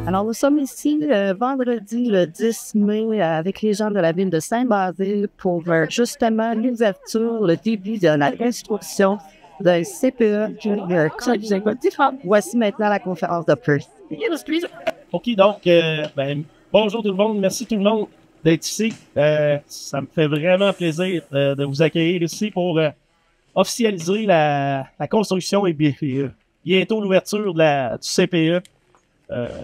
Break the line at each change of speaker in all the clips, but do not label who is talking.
Alors, nous sommes ici vendredi le 10 mai avec les gens de la ville de Saint-Basile pour justement l'ouverture, le début de la construction d'un CPE. Voici maintenant la conférence de presse.
OK, donc, bonjour tout le monde. Merci tout le monde d'être ici. Ça me fait vraiment plaisir de vous accueillir ici pour officialiser la construction et bientôt l'ouverture du CPE.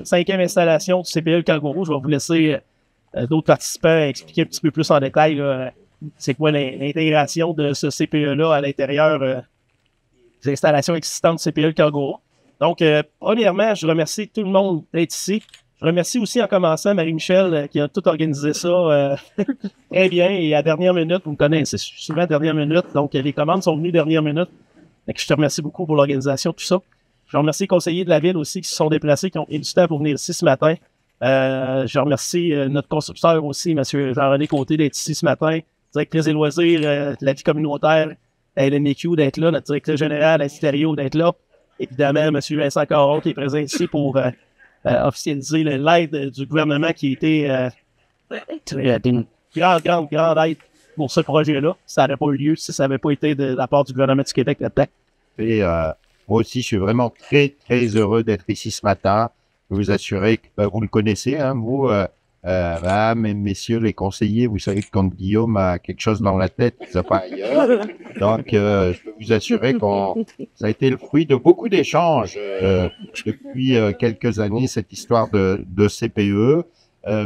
Cinquième installation du CPE Le Kangourou. Je vais vous laisser d'autres participants expliquer un petit peu plus en détail c'est quoi l'intégration de ce CPE-là à l'intérieur des installations existantes du CPE Le Kangourou. Donc, premièrement, je remercie tout le monde d'être ici. Je remercie aussi en commençant Marie-Michel qui a tout organisé ça très bien et à dernière minute. Vous me connaissez, c'est souvent à dernière minute. Donc, les commandes sont venues dernière minute. Donc, je te remercie beaucoup pour l'organisation, tout ça. Je remercie les conseillers de la ville aussi qui se sont déplacés, qui ont pris du temps pour venir ici ce matin. Je remercie notre constructeur aussi, M. Jean-René Côté, d'être ici ce matin. Directrice des loisirs de la vie communautaire, la LMQ d'être là, notre directeur général, Asiterio d'être là. Évidemment, M. Vincent Caron qui est présent ici pour officialiser l'aide du gouvernement qui a été une grande aide pour ce projet-là. Ça n'aurait pas eu lieu si ça n'avait pas été de la part du gouvernement du Québec là-dedans.
Et moi aussi, je suis vraiment très heureux d'être ici ce matin. Je vous assurer que vous le connaissez, hein, vous, mesdames et messieurs les conseillers, vous savez que quand Guillaume a quelque chose dans la tête, il ne pas ailleurs. Donc, je peux vous assurer que ça a été le fruit de beaucoup d'échanges depuis quelques années, cette histoire de CPE.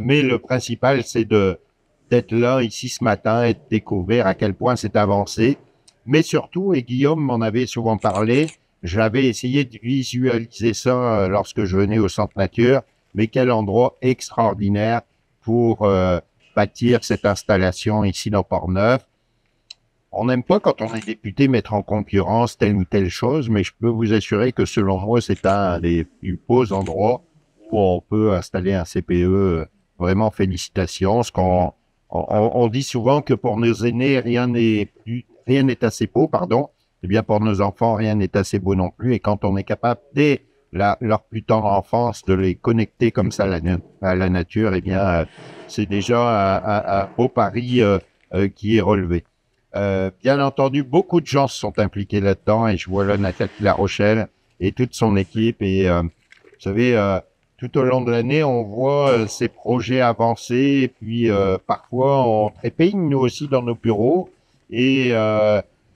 Mais le principal, c'est d'être là ici ce matin et de découvrir à quel point c'est avancé. Mais surtout, et Guillaume m'en avait souvent parlé, j'avais essayé de visualiser ça lorsque je venais au Centre Nature, mais quel endroit extraordinaire pour bâtir cette installation ici dans Portneuf. On n'aime pas quand on est député mettre en concurrence telle ou telle chose, mais je peux vous assurer que selon moi, c'est un des plus beaux endroits où on peut installer un CPE. Vraiment félicitations. On dit souvent que pour nos aînés, rien n'est assez beau, pardon. Eh bien, pour nos enfants, rien n'est assez beau non plus. Et quand on est capable, dès leur plus tendre enfance, de les connecter comme ça à la nature, eh bien, c'est déjà un beau pari qui est relevé. Bien entendu, beaucoup de gens se sont impliqués là-dedans et je vois là Nathalie La Rochelle et toute son équipe. Et vous savez, tout au long de l'année, on voit ces projets avancer et puis parfois on trépigne nous aussi dans nos bureaux et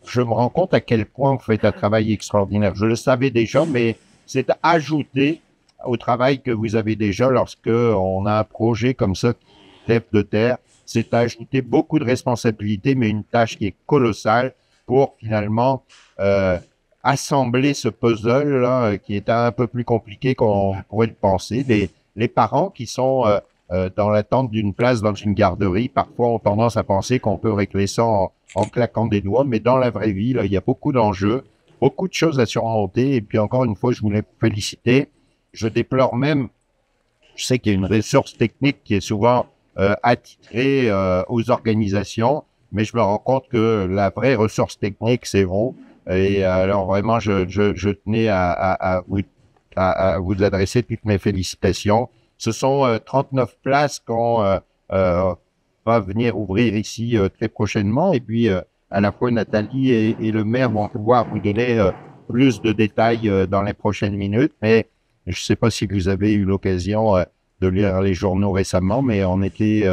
je me rends compte à quel point vous faites un travail extraordinaire. Je le savais déjà, mais c'est ajouté au travail que vous avez déjà lorsque on a un projet comme ça qui lève de terre. C'est ajouter beaucoup de responsabilités, mais une tâche qui est colossale pour finalement assembler ce puzzle-là qui est un peu plus compliqué qu'on pourrait le penser. Les parents qui sont dans l'attente d'une place dans une garderie, parfois ont tendance à penser qu'on peut régler ça en claquant des doigts, mais dans la vraie vie, là, il y a beaucoup d'enjeux, beaucoup de choses à surmonter. Et puis encore une fois, je voulais vous féliciter. Je déplore même, je sais qu'il y a une ressource technique qui est souvent attitrée aux organisations, mais je me rends compte que la vraie ressource technique, c'est vous. Et alors vraiment, je tenais à vous adresser toutes mes félicitations. Ce sont 39 places qu'on va venir ouvrir ici très prochainement. Et puis, à la fois Nathalie et le maire vont pouvoir vous donner plus de détails dans les prochaines minutes. Mais je ne sais pas si vous avez eu l'occasion de lire les journaux récemment, mais on était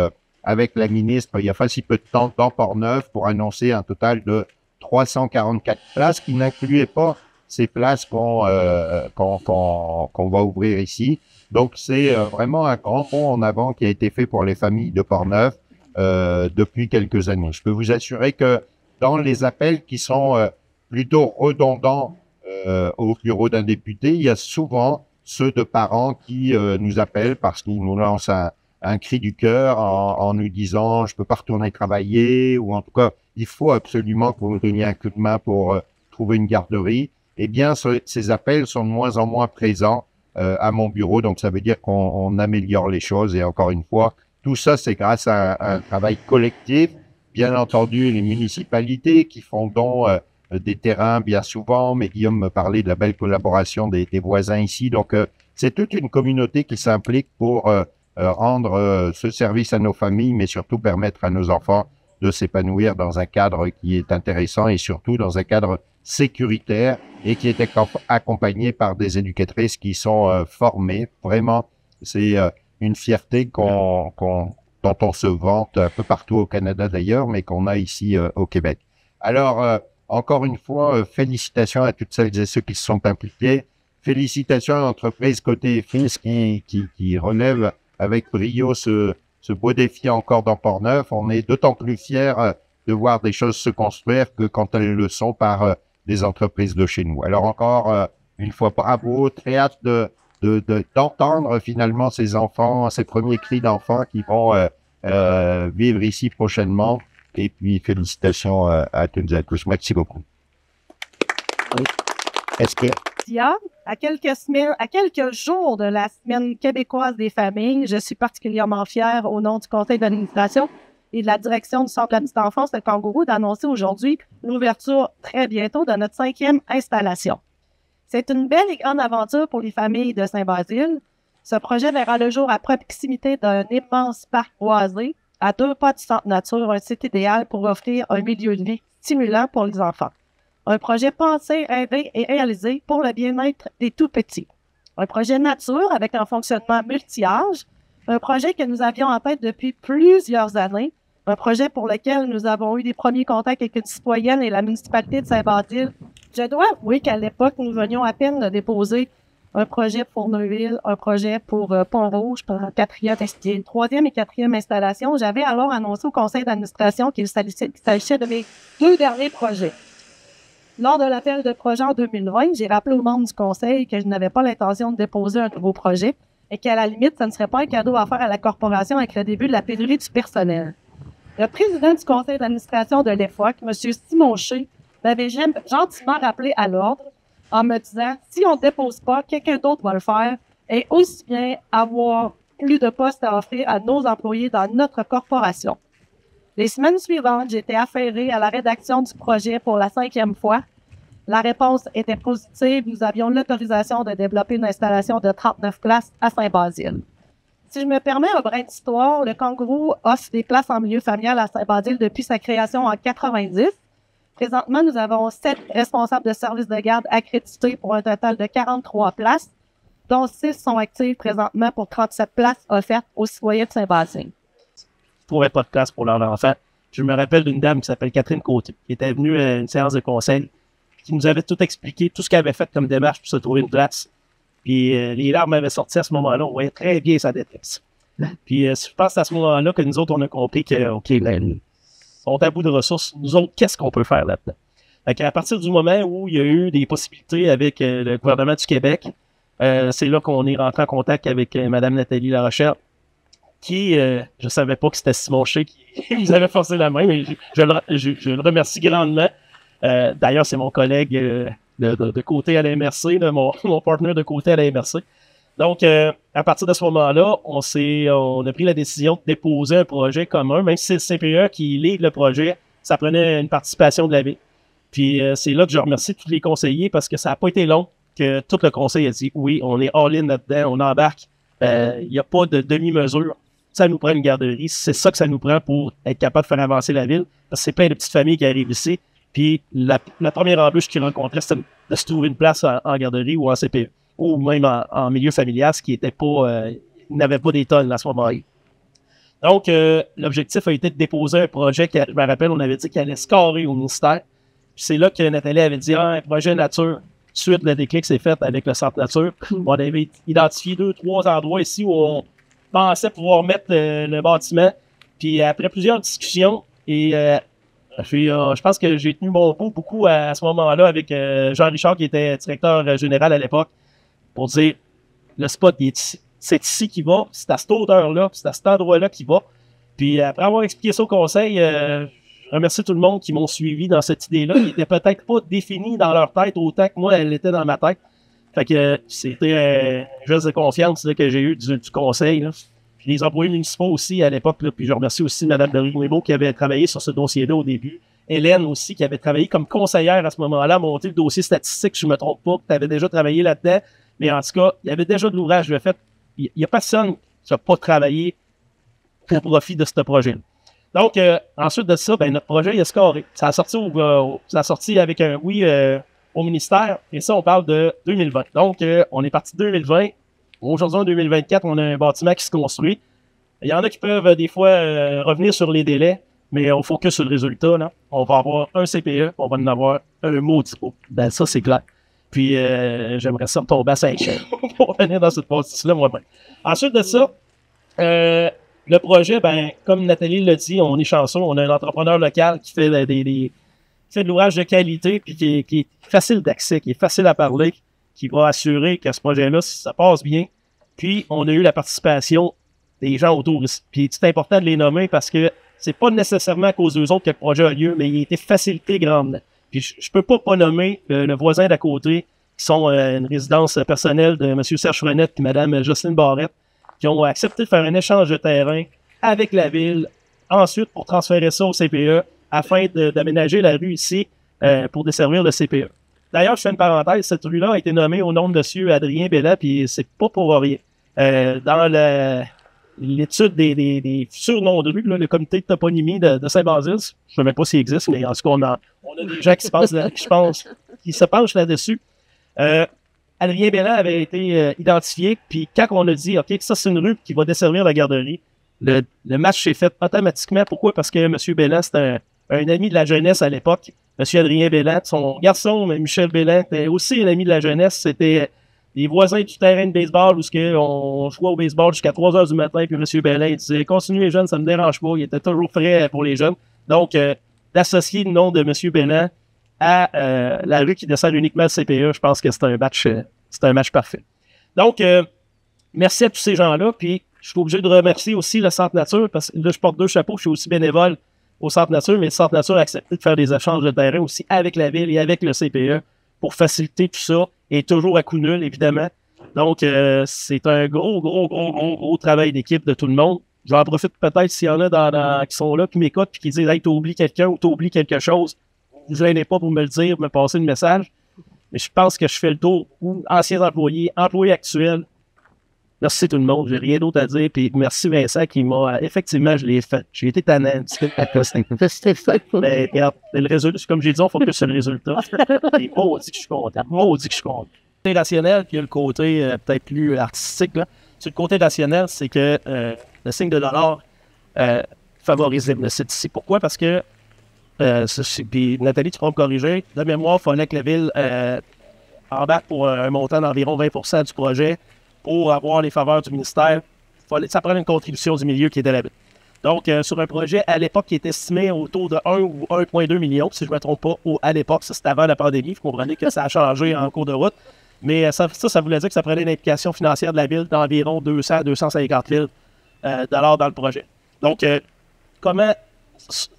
avec la ministre il y a pas si peu de temps dans Portneuf pour annoncer un total de 344 places qui n'incluaient pas ces places qu'on va ouvrir ici. Donc, c'est vraiment un grand bond en avant qui a été fait pour les familles de Portneuf depuis quelques années. Je peux vous assurer que dans les appels qui sont plutôt redondants au bureau d'un député, il y a souvent ceux de parents qui nous appellent parce qu'ils nous lancent un cri du cœur en nous disant « je peux pas retourner travailler » ou en tout cas « il faut absolument que vous me donniez un coup de main pour trouver une garderie ». Eh bien, ces appels sont de moins en moins présents à mon bureau, donc ça veut dire qu'on améliore les choses. Et encore une fois, tout ça, c'est grâce à un travail collectif. Bien entendu, les municipalités qui font don des terrains bien souvent, mais Guillaume me parlait de la belle collaboration des voisins ici. Donc, c'est toute une communauté qui s'implique pour rendre ce service à nos familles, mais surtout permettre à nos enfants de s'épanouir dans un cadre qui est intéressant et surtout dans un cadre sécuritaire et qui est accompagné par des éducatrices qui sont formées. Vraiment, c'est une fierté dont on se vante un peu partout au Canada d'ailleurs, mais qu'on a ici au Québec. Alors, encore une fois, félicitations à toutes celles et ceux qui se sont impliqués. Félicitations à l'entreprise Côté Fils qui relève avec brio ce beau défi encore dans Portneuf. On est d'autant plus fiers de voir des choses se construire que quand elles le sont par des entreprises de chez nous. Alors encore une fois, bravo, très hâte d'entendre finalement ces enfants, ces premiers cris d'enfants qui vont vivre ici prochainement. Et puis, félicitations à toutes et à tous. Merci beaucoup. Oui. Est-ce que...
À quelques jours de la Semaine québécoise des familles, je suis particulièrement fière, au nom du conseil d'administration et de la direction du Centre de la petite enfance de Kangourou, d'annoncer aujourd'hui l'ouverture très bientôt de notre 5e installation. C'est une belle et grande aventure pour les familles de Saint-Basile. Ce projet verra le jour à proximité d'un immense parc boisé, à 2 pas du Centre Nature, un site idéal pour offrir un milieu de vie stimulant pour les enfants. Un projet pensé, rêvé et réalisé pour le bien-être des tout-petits. Un projet nature avec un fonctionnement multi-âge. Un projet que nous avions en tête depuis plusieurs années. Un projet pour lequel nous avons eu des premiers contacts avec une citoyenne et la municipalité de Saint-Basile. Je dois avouer qu'à l'époque, nous venions à peine de déposer un projet pour Neuville, un projet pour Pont-Rouge, pour la 3e et 4e installation. J'avais alors annoncé au conseil d'administration qu'il s'agissait de mes 2 derniers projets. Lors de l'appel de projet en 2020, j'ai rappelé aux membres du conseil que je n'avais pas l'intention de déposer un nouveau projet et qu'à la limite, ce ne serait pas un cadeau à faire à la corporation avec le début de la pénurie du personnel. Le président du conseil d'administration de l'EFOC, M. Simon Ché, m'avait gentiment rappelé à l'ordre en me disant « Si on ne dépose pas, quelqu'un d'autre va le faire et aussi bien avoir plus de postes à offrir à nos employés dans notre corporation. » Les semaines suivantes, j'ai été affairée à la rédaction du projet pour la 5e fois. La réponse était positive. Nous avions l'autorisation de développer une installation de 39 places à Saint-Basile. Si je me permets un brin d'histoire, le Kangourou offre des places en milieu familial à Saint-Basile depuis sa création en 90. Présentement, nous avons 7 responsables de services de garde accrédités pour un total de 43 places, dont 6 sont actives présentement pour 37 places offertes aux citoyens de Saint-Basile.
Trouvait pas de place pour leur enfant. Je me rappelle d'une dame qui s'appelle Catherine Côté, qui était venue à une séance de conseil, qui nous avait tout expliqué, tout ce qu'elle avait fait comme démarche pour se trouver une place. Puis les larmes avaient sorti à ce moment-là, on voyait très bien sa détresse. Puis je pense que c'est à ce moment-là que nous autres, on a compris que, OK, ben, on est à bout de ressources. Nous autres, qu'est-ce qu'on peut faire là-dedans? À partir du moment où il y a eu des possibilités avec le gouvernement du Québec, c'est là qu'on est rentré en contact avec Mme Nathalie Larochelle, qui, je savais pas que c'était Simon Ché qui nous avait forcé la main, mais je le remercie grandement. D'ailleurs, c'est mon collègue de côté à la MRC, mon partenaire de côté à la MRC. Donc, à partir de ce moment-là, on a pris la décision de déposer un projet commun, même si c'est le CPE qui lead le projet, ça prenait une participation de la ville. Puis, c'est là que je remercie tous les conseillers parce que ça n'a pas été long que tout le conseil a dit oui, on est all-in là-dedans, on embarque. Il n'y a pas de demi-mesure. Ça nous prend une garderie. C'est ça que ça nous prend pour être capable de faire avancer la ville. Parce que c'est plein de petites familles qui arrivent ici. Puis la première embûche qu'ils rencontraient, c'était de se trouver une place en garderie ou en CPE. Ou même en milieu familial, ce qui était pas... ils n'avaient pas des tonnes à ce moment-là. Donc, l'objectif a été de déposer un projet qui, je me rappelle, on avait dit qu'il allait se carrer au ministère. Puis c'est là que Nathalie avait dit, un projet nature. Tout de suite, le déclic s'est fait avec le Centre Nature. On avait identifié 2-3 endroits ici où on pensait pouvoir mettre le bâtiment. Puis après plusieurs discussions, et je pense que j'ai tenu mon bout beaucoup à ce moment-là avec Jean-Richard, qui était directeur général à l'époque, pour dire, le spot, c'est ici qu'il va, c'est à cette hauteur-là, c'est à cet endroit-là qu'il va. Puis après avoir expliqué ça au conseil, je remercie tout le monde qui m'ont suivi dans cette idée-là, qui n'était peut-être pas définie dans leur tête autant que moi, elle était dans ma tête. Fait que c'était un geste de confiance là, que j'ai eu du conseil. Là. Puis les employés municipaux aussi à l'époque. Puis je remercie aussi Mme Derry-Webo qui avait travaillé sur ce dossier-là au début. Hélène aussi qui avait travaillé comme conseillère à ce moment-là, monté le dossier statistique, je ne me trompe pas, tu avais déjà travaillé là-dedans. Mais en tout cas, il y avait déjà de l'ouvrage de fait. Il n'y a personne qui n'a pas travaillé pour profit de ce projet-là. Donc, ensuite de ça, ben, notre projet, il a scoré. Ça a sorti avec un oui au ministère. Et ça, on parle de 2020. Donc, on est parti de 2020. Aujourd'hui, en 2024, on a un bâtiment qui se construit. Il y en a qui peuvent, des fois, revenir sur les délais, mais on focus sur le résultat. Là. On va avoir un CPE, on va en avoir un maudit beau. Ben, ça, c'est clair. Puis, j'aimerais ça tomber à 5 chaînes pour revenir dans cette partie-là moi-même. Ensuite de ça, le projet, ben, comme Nathalie l'a dit, on est chanceux. On a un entrepreneur local qui fait de l'ouvrage de qualité, puis qui est facile d'accès, qui est facile à parler, qui va assurer que ce projet-là, ça passe bien. Puis, on a eu la participation des gens autour ici. Puis, c'est important de les nommer parce que c'est pas nécessairement à cause d'eux autres que le projet a lieu, mais il a été facilité grandement. Puis, je peux pas nommer le voisin d'à côté, qui sont une résidence personnelle de M. Serge Frenette et Mme Jocelyne Barrette, qui ont accepté de faire un échange de terrain avec la ville, ensuite pour transférer ça au CPE, afin d'aménager la rue ici pour desservir le CPE. D'ailleurs, je fais une parenthèse, cette rue-là a été nommée au nom de M. Adrien Bellin, puis c'est pas pour rien. Dans l'étude des futurs noms de rue, là, le comité de toponymie de Saint-Basile, je ne sais même pas s'il existe, mais en tout cas, on a des gens qui se penchent là-dessus. Adrien Bellin avait été identifié, puis quand on a dit, OK, ça c'est une rue qui va desservir la garderie, le match s'est fait automatiquement. Pourquoi? Parce que M. Bellin, c'était un ami de la jeunesse à l'époque. M. Adrien Bellin, son garçon, Michel Bellin, était aussi un ami de la jeunesse. C'était les voisins du terrain de baseball où on jouait au baseball jusqu'à 3 heures du matin, puis M. Bellin, il disait, continuez les jeunes, ça me dérange pas. Il était toujours frais pour les jeunes. Donc, d'associer le nom de M. Bellin à la rue qui dessert uniquement le CPE, je pense que c'est un match parfait. Donc, merci à tous ces gens-là, puis je suis obligé de remercier aussi le Centre Nature, parce que là, je porte 2 chapeaux, je suis aussi bénévole au Centre Nature, mais le Centre Nature a accepté de faire des échanges de terrain aussi avec la ville et avec le CPE pour faciliter tout ça, et toujours à coût nul, évidemment. Donc, c'est un gros travail d'équipe de tout le monde. J'en profite peut-être s'il y en a qui sont là, qui m'écoutent, puis qui disent « Hey, t'oublies quelqu'un ou t'oublies quelque chose », ne vous gênez pas pour me le dire, me passer le message. Mais je pense que je fais le tour. Anciens employés, employés actuels. Merci tout le monde. J'ai rien d'autre à dire. Puis merci Vincent qui m'a... Effectivement, je l'ai fait. J'ai été tannant un petit peu. Mais regarde, le résultat, comme j'ai dit, on focus sur le résultat. Et maudit que je suis content. Maudit que je suis content. Le côté rationnel, puis il y a le côté peut-être plus artistique. Là. Sur le côté rationnel, c'est que le signe de dollar favorise le site ici. Pourquoi? Parce que puis Nathalie, tu pourras me corriger. De mémoire, il fallait que la ville embarque pour un montant d'environ 20% du projet pour avoir les faveurs du ministère. Ça prend une contribution du milieu qui était la ville. Donc, sur un projet à l'époque qui était estimé autour de 1 ou 1,2 million, si je ne me trompe pas, à l'époque, ça c'était avant la pandémie, vous comprenez que ça a changé en cours de route. Mais ça voulait dire que ça prenait une implication financière de la ville d'environ 200 à 250 000 $ dans le projet. Donc, comment...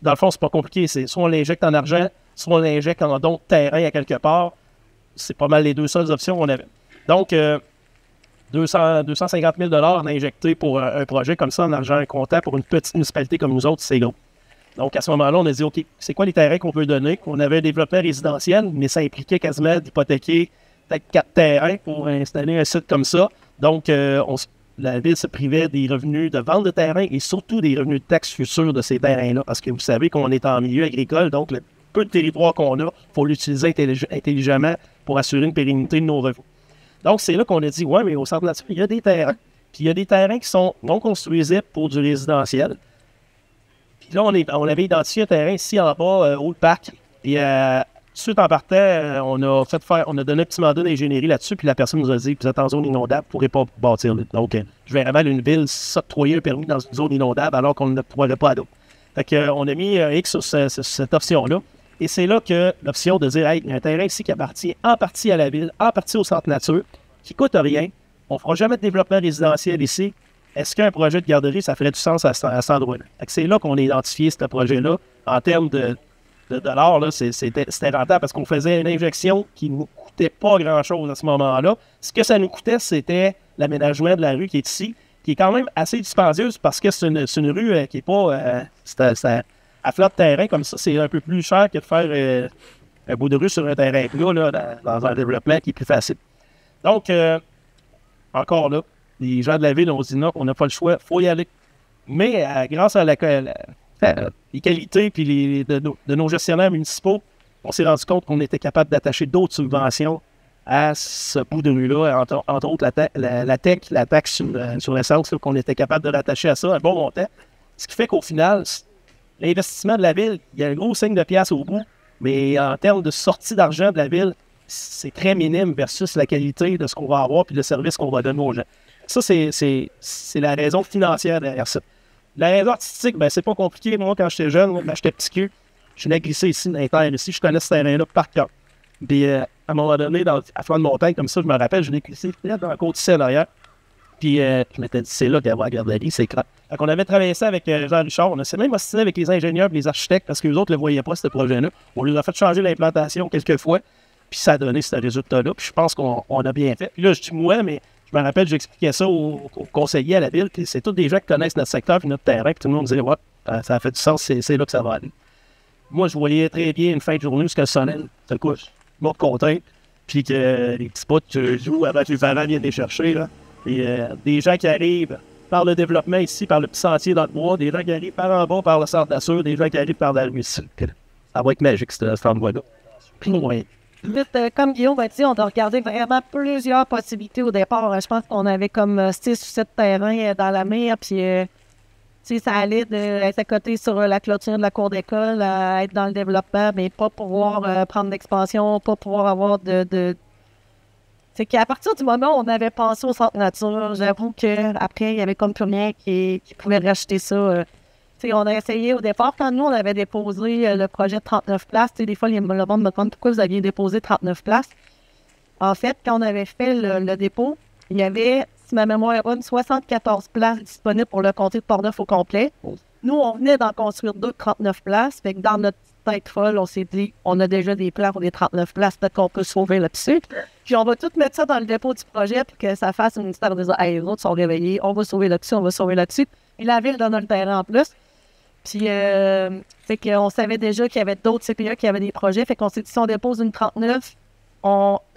Dans le fond, c'est pas compliqué. C'est soit on l'injecte en argent, soit on l'injecte en don de terrain à quelque part. C'est pas mal les deux seules options qu'on avait. Donc, 250 000 $ injectés pour un projet comme ça en argent comptant pour une petite municipalité comme nous autres, c'est gros. Donc, à ce moment-là, on a dit, OK, c'est quoi les terrains qu'on veut donner? On avait un développement résidentiel, mais ça impliquait quasiment d'hypothéquer peut-être 4 terrains pour installer un site comme ça. Donc, la ville se privait des revenus de vente de terrain et surtout des revenus de taxes futures de ces terrains-là. Parce que vous savez qu'on est en milieu agricole, donc le peu de territoire qu'on a, il faut l'utiliser intelligemment pour assurer une pérennité de nos revenus. Donc, c'est là qu'on a dit, ouais, mais au Centre Nature, il y a des terrains. Puis il y a des terrains qui sont non construisibles pour du résidentiel. Puis là, on avait identifié un terrain ici en bas, au parc. Et suite en partant, on a donné un petit mandat d'ingénierie là-dessus, puis la personne nous a dit, vous êtes en zone inondable, vous ne pourrez pas bâtir là. Donc, je vais vraiment une ville s'octroyer un permis dans une zone inondable alors qu'on ne pourrait pas à l'eau. Fait qu'on a mis un X sur cette option-là. Et c'est là que l'option de dire, hey, il y a un terrain ici qui appartient en partie à la ville, en partie au Centre Nature, qui ne coûte rien. On ne fera jamais de développement résidentiel ici. Est-ce qu'un projet de garderie, ça ferait du sens à cet endroit-là? C'est là qu'on a identifié ce projet-là. En termes de dollars, là, c'était rentable parce qu'on faisait une injection qui ne nous coûtait pas grand-chose à ce moment-là. Ce que ça nous coûtait, c'était l'aménagement de la rue qui est ici, qui est quand même assez dispendieuse parce que c'est une rue qui n'est pas... à flat de terrain comme ça, c'est un peu plus cher que de faire un bout de rue sur un terrain plat là, dans un développement qui est plus facile. Donc, encore là, les gens de la ville ont dit non, on n'a pas le choix, il faut y aller. Mais grâce à les qualités puis de nos gestionnaires municipaux, on s'est rendu compte qu'on était capable d'attacher d'autres subventions à ce bout de rue-là, entre autres la taxe sur l'essence, qu'on était capable de rattacher à ça un bon montant. Ce qui fait qu'au final, l'investissement de la ville, il y a un gros signe de pièce au bout, mais en termes de sortie d'argent de la ville, c'est très minime versus la qualité de ce qu'on va avoir et le service qu'on va donner aux gens. Ça, c'est la raison financière derrière ça. La raison artistique, ben c'est pas compliqué. Moi, quand j'étais jeune, j'étais petit cul. Je venais glisser ici dans les terres ici. Je connais ce terrain-là par cœur. Puis, à un moment donné, à flanc de montagne, comme ça, je me rappelle, je venais glisser dans la côte ici à l'arrière. Puis, je m'étais dit, c'est là qu'il y a la garderie, c'est clair. Donc, on avait travaillé ça avec Jean Richard. On s'est même assigné avec les ingénieurs et les architectes parce qu'eux autres ne le voyaient pas, ce projet-là. On leur a fait changer l'implantation quelques fois. Puis, ça a donné ce résultat-là. Puis, je pense qu'on a bien fait. Puis là, je dis moi, mais je me rappelle, j'expliquais ça aux conseillers à la ville. Puis, c'est tous des gens qui connaissent notre secteur et notre terrain. Puis, tout le monde disait, ouais, ça a fait du sens, c'est là que ça va aller. Moi, je voyais très bien une fin de journée où le soleil se couche, mode contrainte, puis que les petits pots jouent avant que les parents viennent les chercher. Là. Et des gens qui arrivent par le développement ici, par le petit sentier dans le bois, des gens qui arrivent par en bas, par le centre d'Assur, des gens qui arrivent par la rue ici. Ça va être magique, cet endroit-là. Puis, ouais.
Comme Guillaume a dit, on a regardé vraiment plusieurs possibilités au départ. Je pense qu'on avait comme 6 ou 7 terrains dans la mer, puis ça allait d'être à côté sur la clôture de la cour d'école, à être dans le développement, mais pas pouvoir prendre d'expansion, pas pouvoir avoir C'est qu'à partir du moment où on avait pensé au centre nature, j'avoue qu'après, il y avait comme plus rien qui pouvait racheter ça. On a essayé au départ, quand nous, on avait déposé le projet de 39 places, des fois, le monde me demande pourquoi vous aviez déposé 39 places. En fait, quand on avait fait le dépôt, il y avait, si ma mémoire est bonne, 74 places disponibles pour le comté de Portneuf au complet. Nous, on venait d'en construire 2 de 39 places. Fait que dans notre tête folle, on s'est dit, on a déjà des plans pour les 39 places, peut-être qu'on peut sauver là-dessus. Puis on va tout mettre ça dans le dépôt du projet, puis que ça fasse une histoire de dire, hey, les autres sont réveillés, on va sauver là-dessus, on va sauver là-dessus. Et la ville donne le terrain en plus. Puis, fait qu'on savait déjà qu'il y avait d'autres CPE qui avaient des projets. Fait qu'on s'est dit, si on dépose une 39,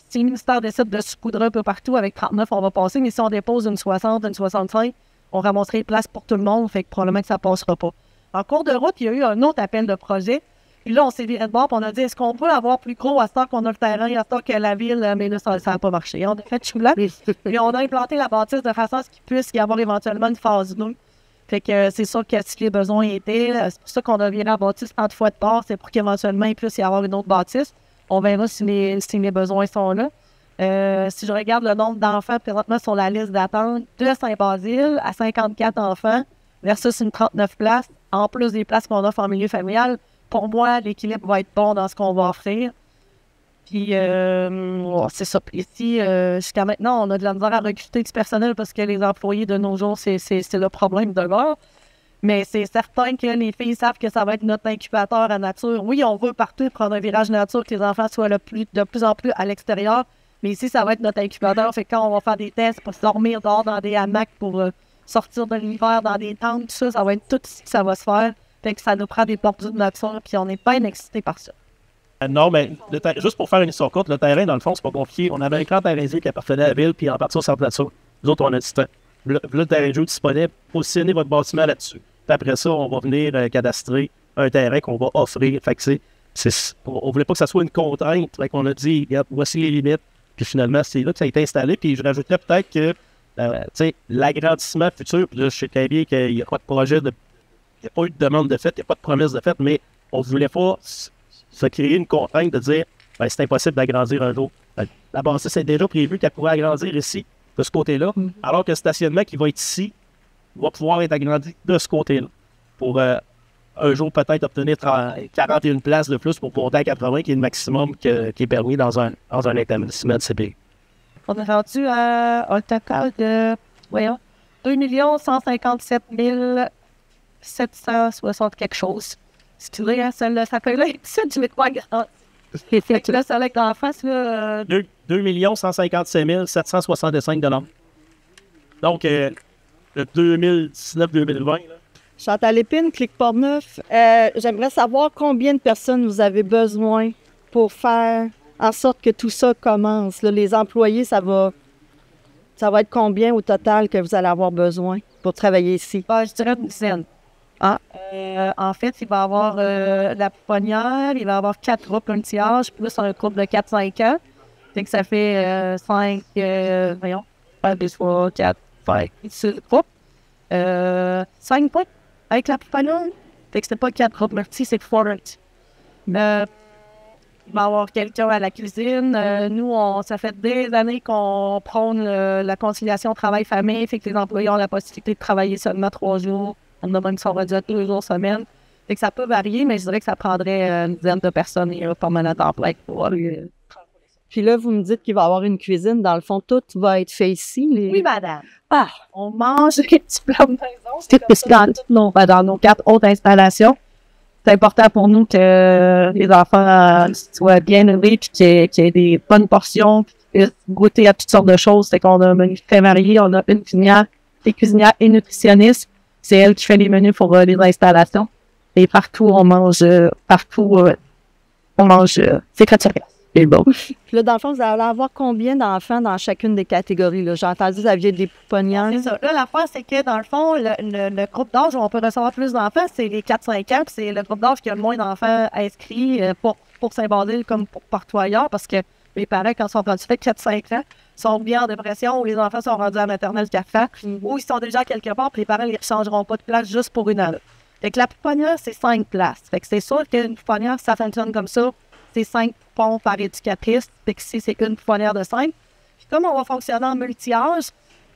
si le ministère décide de se coudre un peu partout avec 39, on va passer. Mais si on dépose une 60, une 65, on ramasserait les places pour tout le monde. Fait que probablement que ça passera pas. En cours de route, il y a eu un autre appel de projet. Puis là, on s'est viré de bord, puis on a dit, est-ce qu'on peut avoir plus gros à ce temps qu'on a le terrain, à ce temps que la ville, mais là, ça n'a pas marché. On a fait chou-là. Puis on a implanté la bâtisse de façon à ce qu'il puisse y avoir éventuellement une phase 2. Fait que c'est sûr que si les besoins étaient, c'est pour ça qu'on a viré la bâtisse 30 fois de part, c'est pour qu'éventuellement il puisse y avoir une autre bâtisse. On verra si les besoins sont là. Si je regarde le nombre d'enfants présentement sur la liste d'attente de Saint-Basile à 54 enfants versus une 39 places, en plus des places qu'on offre en milieu familial, pour moi, l'équilibre va être bon dans ce qu'on va offrir. Puis, c'est ça. Ici, jusqu'à maintenant, on a de la misère à recruter du personnel parce que les employés de nos jours, c'est le problème de l'heure. Mais c'est certain que les filles savent que ça va être notre incubateur à nature. Oui, on veut partout prendre un virage nature, que les enfants soient de plus en plus à l'extérieur. Mais ici, ça va être notre incubateur. Fait que quand on va faire des tests pour dormir dehors dans des hamacs, pour sortir de l'hiver dans des tentes, tout ça, ça va être tout ici que ça va se faire. Fait que ça nous prend des portes de nature, puis on n'est pas excités par ça.
Non, mais juste pour faire une histoire courte, le terrain, dans le fond, c'est pas compliqué. On avait un grand terrain qui appartenait à la ville, puis en partie au centre nature. Nous autres, on a dit, le terrain de jeu disponible, positionnez votre bâtiment là-dessus. Puis après ça, on va venir cadastrer un terrain qu'on va offrir. Fait que on voulait pas que ça soit une contrainte. Fait qu'on a dit, regarde, voici les limites. Puis finalement, c'est là que ça a été installé. Puis je rajouterais peut-être que, l'agrandissement futur, puis là, je sais très bien qu'il n'y a pas de projet, il n'y a pas eu de demande de fait, il n'y a pas de promesse de fait, mais on ne voulait pas se créer une contrainte de dire c'est impossible d'agrandir un jour. La bâtisse, c'est déjà prévu qu'elle pourrait agrandir ici, de ce côté-là, alors que le stationnement qui va être ici va pouvoir être agrandi de ce côté-là. Pour un jour peut-être obtenir 41 places de plus pour monter à 80, qui est le maximum qui est permis dans un établissement de CPE.
On est rendu à un total de 2 157 760 quelque chose. Excusez, ça fait là, tu mets quoi grand? Tu laisses avec en face, là.
2 157 765 $. Donc, le 2019-2020,
Chantal Lépine, Clic Portneuf. J'aimerais savoir combien de personnes vous avez besoin pour faire en sorte que tout ça commence. Là, les employés, ça va Ça va être combien au total que vous allez avoir besoin pour travailler ici?
Ben, je dirais une dizaine.
Ah.
En fait, il va y avoir la pouponnière, il va y avoir 4 groupes multi-âge, plus un groupe de 4-5 ans. Fait que ça fait 5, voyons, 1, 2, 3, 4, 5, 6 groupes. 5 groupes avec la pouponnière. Fait que c'est pas 4 groupes multi, c'est 4 multi. Il va y avoir quelqu'un à la cuisine. Nous, ça fait des années qu'on prône la conciliation travail-famille, fait que les employés ont la possibilité de travailler seulement 3 jours. On a même si on va dire 2 jours semaine. Fait que ça peut varier, mais je dirais que ça prendrait une dizaine de personnes et un permanent en plein pour
Puis là, vous me dites qu'il va y avoir une cuisine. Dans le fond, tout va être fait ici.
Oui, madame. Ah, on mange des petits plats de maison. C'est dans nos 4 autres installations. C'est important pour nous que les enfants soient bien nourris puis qu'il y ait des bonnes portions, puis qu'ils puissent goûter à toutes sortes de choses. C'est qu'on a un menu très varié. On a une cuisinière, des cuisinières et nutritionnistes. C'est elle qui fait les menus pour les installations. Et partout, on mange, c'est très sérieux. C'est bon.
Puis là, dans le fond, vous allez avoir combien d'enfants dans chacune des catégories? J'ai entendu que vous aviez des pouponnières.
C'est ça. Là, l'affaire, c'est que dans le fond, le groupe d'âge où on peut recevoir plus d'enfants, c'est les 4-5 ans. Puis c'est le groupe d'âge qui a le moins d'enfants inscrits pour Saint-Basile comme pour partout ailleurs. Parce que mes parents, quand ils sont rendus 4-5 ans, sont bien en dépression ou les enfants sont rendus à maternelle 4 ans ou ils sont déjà quelque part puis les parents ne changeront pas de place juste pour une année. Fait que la pouponnière, c'est 5 places. Fait que c'est sûr qu'une pouponnière, ça fonctionne comme ça. C'est 5 pompes par éducatrice. Fait que ici, c'est une pouponnière de 5. Puis comme on va fonctionner en multi-âge,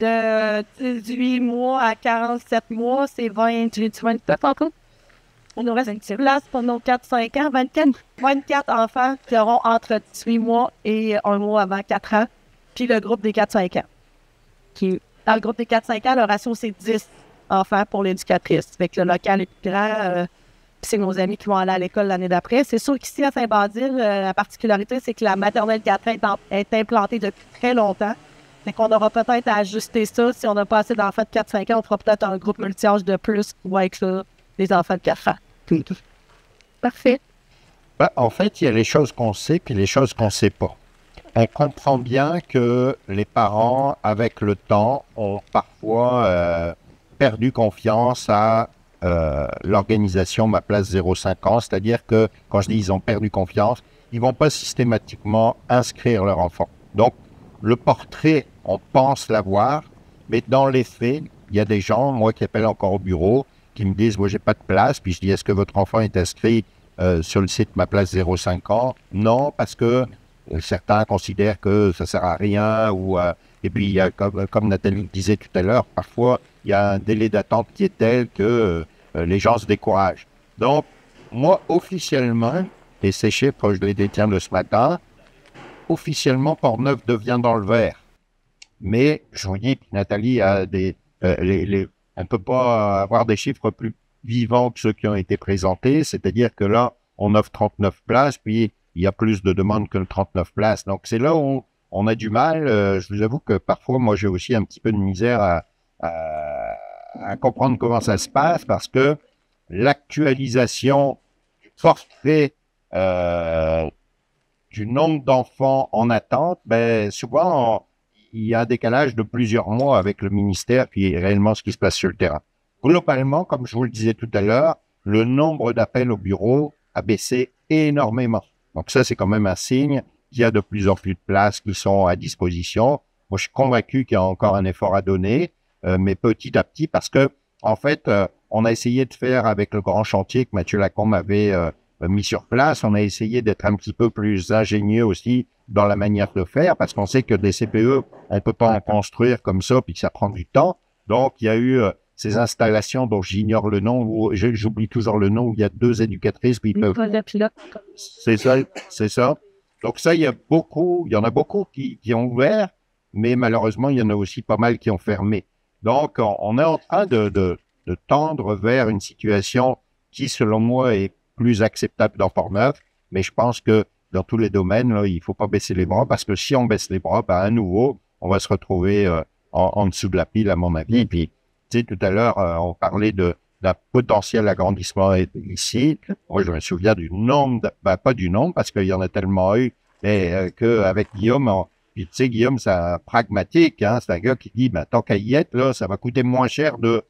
de 18 mois à 47 mois, c'est 28 encore. On nous reste une petite place pour nos 4-5 ans, 24 enfants qui auront entre 18 mois et 1 mois avant 4 ans. Puis le groupe des 4-5 ans. Dans le groupe des 4-5 ans, le ratio, c'est 10 enfants pour l'éducatrice. Fait que le local est plus grand. C'est nos amis qui vont aller à l'école l'année d'après. C'est sûr qu'ici, à Saint-Basile, la particularité, c'est que la maternelle 4 ans est implantée depuis très longtemps. Fait qu'on aura peut-être à ajuster ça. Si on n'a pas assez d'enfants de 4-5 ans, on fera peut-être un groupe multi-âge de plus qui va inclure les enfants de 4 ans. Parfait.
Ben, en fait, il y a les choses qu'on sait puis les choses qu'on ne sait pas. On comprend bien que les parents, avec le temps, ont parfois perdu confiance à l'organisation Ma Place 0,5 ans, c'est-à-dire que, quand je dis ils ont perdu confiance, ils ne vont pas systématiquement inscrire leur enfant. Donc, le portrait, on pense l'avoir, mais dans les faits, il y a des gens, moi qui appellent encore au bureau, qui me disent « moi j'ai pas de place », puis je dis « est-ce que votre enfant est inscrit sur le site Ma Place 0,5 ans ?» Non, parce que certains considèrent que ça sert à rien, et puis il y a, comme Nathalie le disait tout à l'heure, parfois il y a un délai d'attente qui est tel que les gens se découragent. Donc, moi, officiellement, et ces chiffres, je les détiens de ce matin, officiellement, Portneuf devient dans le vert. Mais, je vous dis, Nathalie a on ne peut pas avoir des chiffres plus vivants que ceux qui ont été présentés, c'est-à-dire que là, on offre 39 places, puis il y a plus de demandes que le 39 places. Donc, c'est là où on a du mal. Je vous avoue que parfois, moi, j'ai aussi un petit peu de misère à comprendre comment ça se passe, parce que l'actualisation du forfait du nombre d'enfants en attente, ben, souvent, il y a un décalage de plusieurs mois avec le ministère, puis réellement ce qui se passe sur le terrain. Globalement, comme je vous le disais tout à l'heure, le nombre d'appels au bureau a baissé énormément. Donc ça, c'est quand même un signe qu'il y a de plus en plus de places qui sont à disposition. Moi, je suis convaincu qu'il y a encore un effort à donner, mais petit à petit, parce que, en fait, on a essayé de faire avec le grand chantier que Mathieu Lacombe avait mis sur place, on a essayé d'être un petit peu plus ingénieux aussi dans la manière de faire, parce qu'on sait que des CPE, on ne peut pas en construire comme ça, puis que ça prend du temps. Donc, il y a eu ces installations dont j'ignore le nom, ou j'oublie toujours le nom, où il y a 2 éducatrices, puis ils peuvent... C'est ça, c'est ça. Donc ça, il y en a beaucoup qui ont ouvert, mais malheureusement, il y en a aussi pas mal qui ont fermé. Donc, on est en train de tendre vers une situation qui, selon moi, est plus acceptable dans Portneuf, mais je pense que dans tous les domaines, là, il ne faut pas baisser les bras, parce que si on baisse les bras, ben, à nouveau, on va se retrouver en dessous de la pile, à mon avis. Puis, tu sais, tout à l'heure, on parlait d'un potentiel agrandissement ici. Moi, je me souviens du nombre, pas du nombre, parce qu'il y en a tellement eu, mais qu'avec Guillaume, Puis, tu sais, Guillaume, c'est un pragmatique, hein, c'est un gars qui dit, ben, tant qu'à y être, là, ça va coûter moins cher de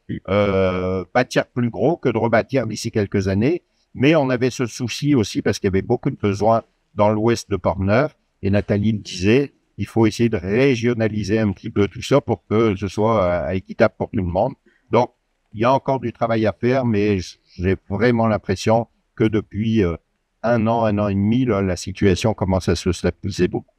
bâtir plus gros que de rebâtir d'ici quelques années. Mais on avait ce souci aussi parce qu'il y avait beaucoup de besoins dans l'ouest de Portneuf. Et Nathalie le disait, il faut essayer de régionaliser un petit peu tout ça pour que ce soit équitable pour tout le monde. Donc, il y a encore du travail à faire, mais j'ai vraiment l'impression que depuis un an et demi, là, la situation commence à se stabiliser beaucoup.